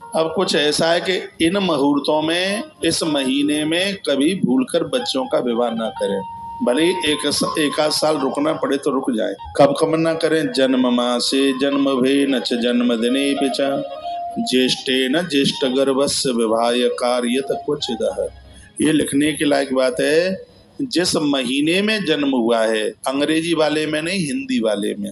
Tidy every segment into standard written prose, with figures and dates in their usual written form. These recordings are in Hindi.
अब कुछ ऐसा है कि इन मुहूर्तों में, इस महीने में कभी भूलकर बच्चों का विवाह ना करें। भले ही एक आध साल रुकना पड़े तो रुक जाए। कब कब ना करें? जन्म मासे जन्म भे न च जन्मदिने पिचा ज्येष्ठे न ज्येष्ठ गर्भस्य विवाह कार्यत क्वचिदः। ये लिखने के लायक बात है। जिस महीने में जन्म हुआ है, अंग्रेजी वाले में नहीं, हिंदी वाले में,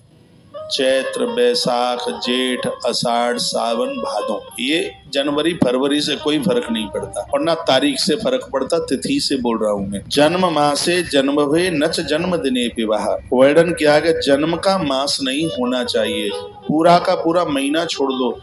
चैत्र, बैसाख, जेठ, आषाढ़, सावन, भादो, ये जनवरी फरवरी से कोई फर्क नहीं पड़ता और ना तारीख से फर्क पड़ता, तिथि से बोल रहा हूं मैं। जन्म मासे जन्म भे नच जन्म दिने विवाह। वर्णन किया गया जन्म का मास नहीं होना चाहिए, पूरा का पूरा महीना छोड़ दो।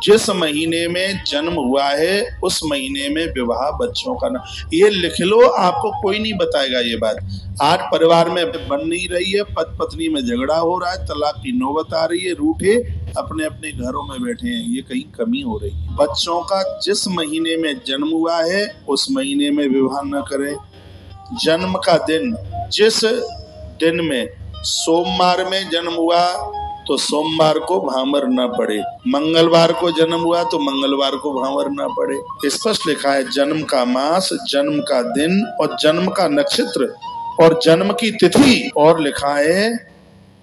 जिस महीने में जन्म हुआ है उस महीने में विवाह बच्चों का ना, ये लिख लो, आपको कोई नहीं बताएगा ये बात। आज परिवार में बन नहीं रही है, पति पत्नी में झगड़ा हो रहा है, तलाक की नौबत आ रही है, रूठे अपने अपने घरों में बैठे हैं, ये कहीं कमी हो रही है। बच्चों का जिस महीने में जन्म हुआ है उस महीने में विवाह न करें। जन्म का दिन, जिस दिन में सोमवार में जन्म हुआ तो सोमवार को भांवर न पड़े, मंगलवार को जन्म हुआ तो मंगलवार को भांवर न पड़े। स्पष्ट लिखा है जन्म का मास, जन्म का दिन और जन्म का नक्षत्र और जन्म की तिथि। और लिखा है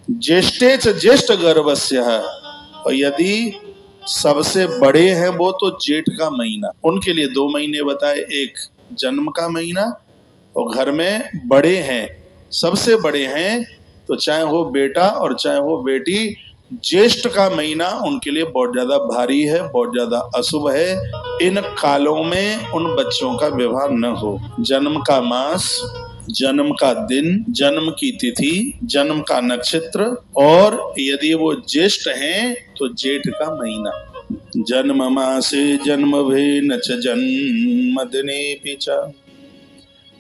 ज्येष्ठे च ज्येष्ठ गर्भस्य, और यदि सबसे बड़े हैं वो तो जेठ का महीना, उनके लिए 2 महीने बताए, एक जन्म का महीना और घर में बड़े हैं, सबसे बड़े हैं तो चाहे वो बेटा और चाहे वो बेटी, ज्येष्ठ का महीना उनके लिए बहुत ज्यादा भारी है, बहुत ज्यादा अशुभ है। इन कालों में उन बच्चों का विवाह न हो। जन्म का मास, जन्म का दिन, जन्म की तिथि, जन्म का नक्षत्र और यदि वो ज्येष्ठ हैं तो जेठ का महीना। जन्म मासे जन्म भे न च जन्म दिने पिचा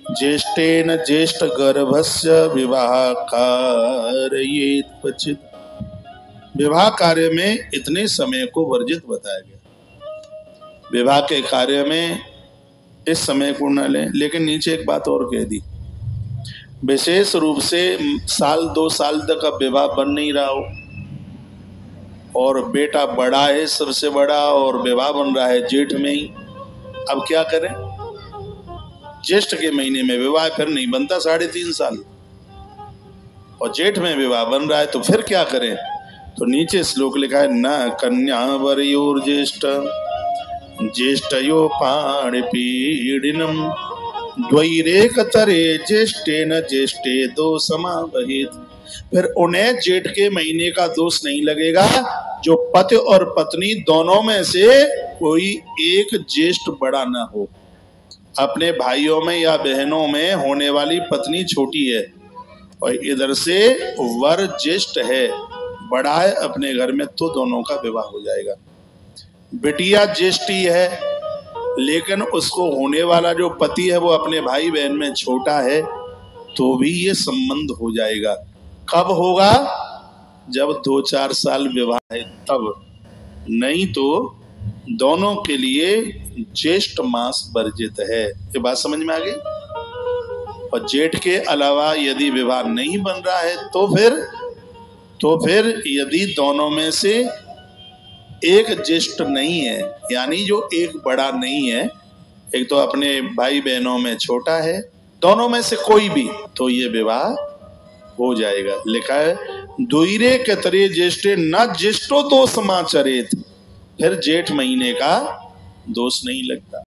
ज्येष्ठेन ज्येष्ठ गर्भस्य विवाह कारयेत क्वचित्। विवाह कार्य में इतने समय को वर्जित बताया गया। विवाह के कार्य में इस समय को न लें। लेकिन नीचे एक बात और कह दी, विशेष रूप से साल 2 साल तक अब विवाह बन नहीं रहा हो और बेटा बड़ा है, सबसे बड़ा, और विवाह बन रहा है जेठ में ही, अब क्या करें? ज्येष्ठ के महीने में विवाह फिर नहीं बनता 3.5 साल, और जेठ में विवाह बन रहा है तो फिर क्या करें? तो नीचे श्लोक लिखा है न कन्या वरयोर ज्येष्ठ ज्येष्ठयो पाणिपीडिनम द्वैरेकतरे ज्येष्ठे न ज्येष्ठे दोषमावहित। फिर उन्हें जेठ के महीने का दोष नहीं लगेगा जो पति और पत्नी दोनों में से कोई एक ज्येष्ठ बड़ा ना हो। अपने भाइयों में या बहनों में होने वाली पत्नी छोटी है और इधर से वर ज्येष्ठ है, बड़ा है अपने घर में, तो दोनों का विवाह हो जाएगा। बिटिया ज्येष्ठी है लेकिन उसको होने वाला जो पति है वो अपने भाई बहन में छोटा है, तो भी ये संबंध हो जाएगा। कब होगा? जब 2-4 साल विवाह है तब, नहीं तो दोनों के लिए ज्येष्ठ मास वर्जित है। ये बात समझ में आ गई? और जेठ के अलावा यदि विवाह नहीं बन रहा है तो फिर यदि दोनों में से एक ज्येष्ठ नहीं है, यानी जो एक बड़ा नहीं है, एक तो अपने भाई बहनों में छोटा है, दोनों में से कोई भी, तो ये विवाह हो जाएगा। लिखा है द्वैरे कतरे ज्येष्ठे न ज्येष्ठो दोष समाचरेत, फिर जेठ महीने का दोष नहीं लगता।